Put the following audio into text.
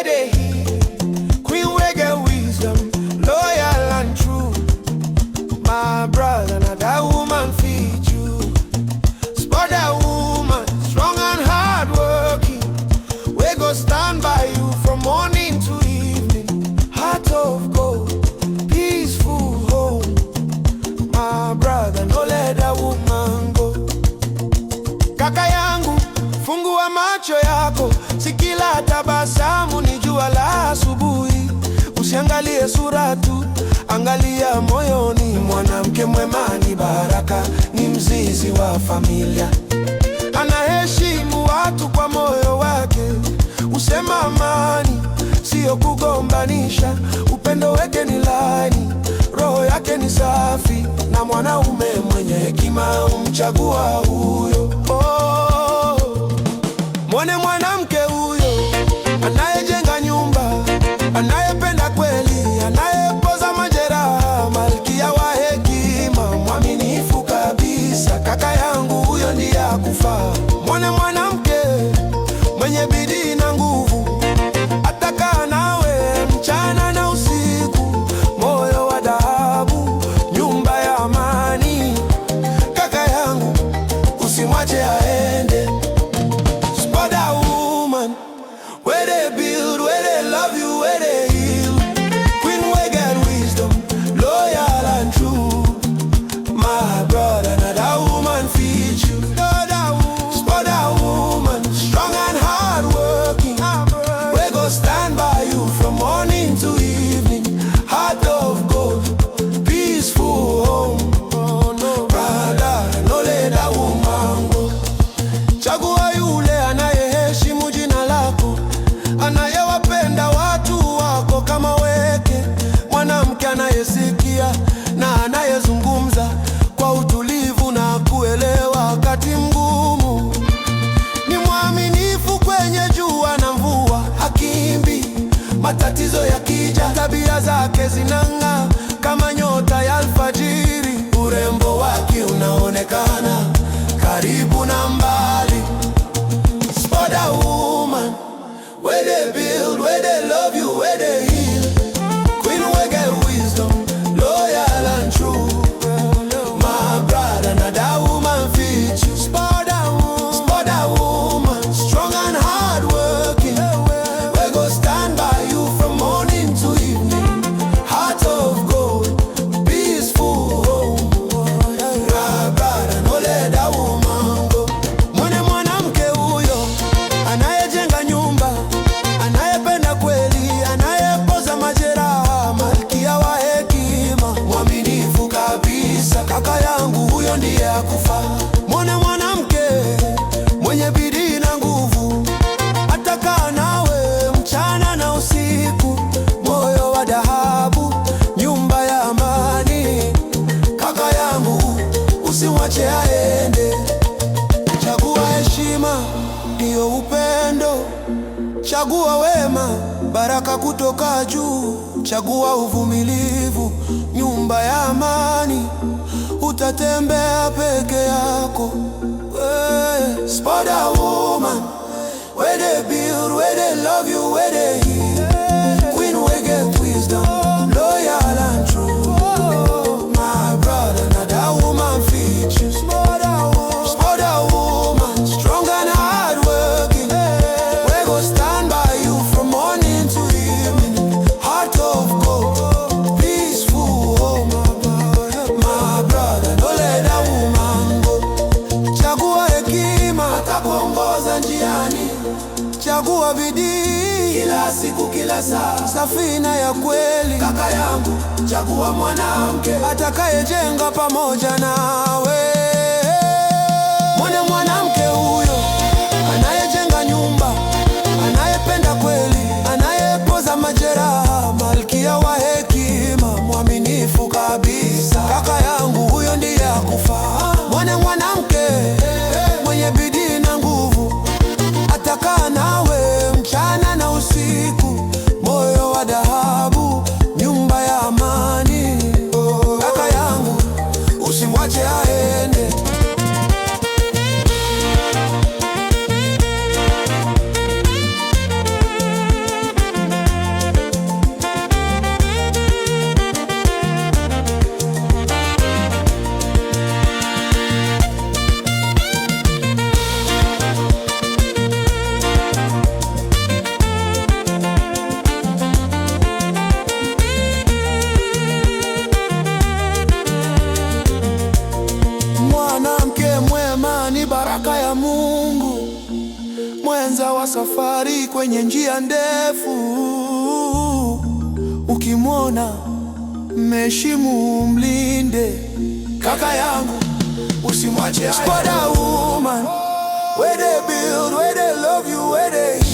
they heal. Queen we get wisdom, loyal and true. My brother, now that woman feed you. Spot that woman, strong and hardworking. We go stand by you from morning to evening. Heart of gold, peaceful home. My brother, no let that woman go. Kaka yangu, fungua macho yako, si kila tabasamu ni jua la asubuhi. Usiangalie sura tu, angalia moyoni. Mwanamke mwema ni baraka, ni mzizi wa familia. Anaheshimu watu kwa moyo wake, usema amani, sio kugombanisha. Upendo wake ni laini, roho yake ni safi, na mwanaume mwenye hekima umchagua huyo. Mwone mwanamke huyo, anayejenga nyumba, anayependa kweli, anayepoza majeraha, malkia wa hekima, mwaminifu kabisa. Kaka yangu, huyo ndiye akufaa. Mwone mwanamke mwenye bidii na nguvu, atakaa nawe mchana na usiku. Moyo wa dhahabu, nyumba ya amani. Kaka yangu, usimwache aende. Spot that woman, where they build, where they love you, where they heal. Queen we get wisdom, loyal and true. My brother, now that woman feed you. Spot that woman, strong and hardworking. We go stand by you from morning to evening. Heart of gold, peaceful home. Brother, no let that woman go. Chagua yule anayeheshimu jina lako, anayewapenda watu wako kama weke. Mwanamke anayesikia na anayezungumza kwa utulivu na kuelewa wakati mgumu. Ni mwaminifu kwenye jua na mvua, hakimbi matatizo yakija. Tabia zake zinang'aa kama nyota ya alfajiri. Urembo wake unaonekana karibu na mbali. Spot that woman, where they build, where they love you, where they heal. Queen we get wisdom, loyal and true. My brother, now that woman feeds you. Spot that woman, strong and hardworking. We go stand by you from morning to evening. Heart of gold, peaceful home. My brother, no let that woman go. Mwone mwanamke huyo, anayejenga nyumba, anayependa kweli, anayepoza majeraha, malkia wa hekima, mwaminifu kabisa. Kaka yangu, huyo ndiye akufaa. Mwone mwanamke mwenye bidii na nguvu, atakaa nawe mchana na usiku. Moyo wa dhahabu, nyumba ya amani. Kaka yangu, usimwache aende. Chagua heshima, ndiyo upendo. Chagua wema, baraka kutoka juu. Chagua uvumilivu, nyumba ya amani. Utatembea peke yako. Spot that woman, where they build, where they love you, where they heal. Queen we get wisdom, loyal and true. My brother, now that woman feed you. Spot that woman, strong and hardworking. We go stand by you from morning to evening. Heart of gold, peaceful home. My brother, no let that woman go. Chagua hekima, atakuongoza njiani. Chagua bidii, kila siku kila saa, safina ya kweli. Kaka yangu, chagua mwanamke atakayejenga pamoja nawe. Mwone mwanamke huyo, anayejenga nyumba, anayependa kweli, anayepoza majeraha, malkia wa hekima, mwaminifu kabisa. Kaka yangu, huyo ndiye akufaa. Mwone mwanamke mwenye bidii na nguvu, atakaa nawe mchana na usiku. Moyo wa dhahabu, nyumba ya amani. Kaka yangu, usimwache aende. wa safari kwenye njia ndefu. Ukimwona mheshimu, mlinde. Kaka yangu usimwache. Spoda woman, where they build, where they love you, where they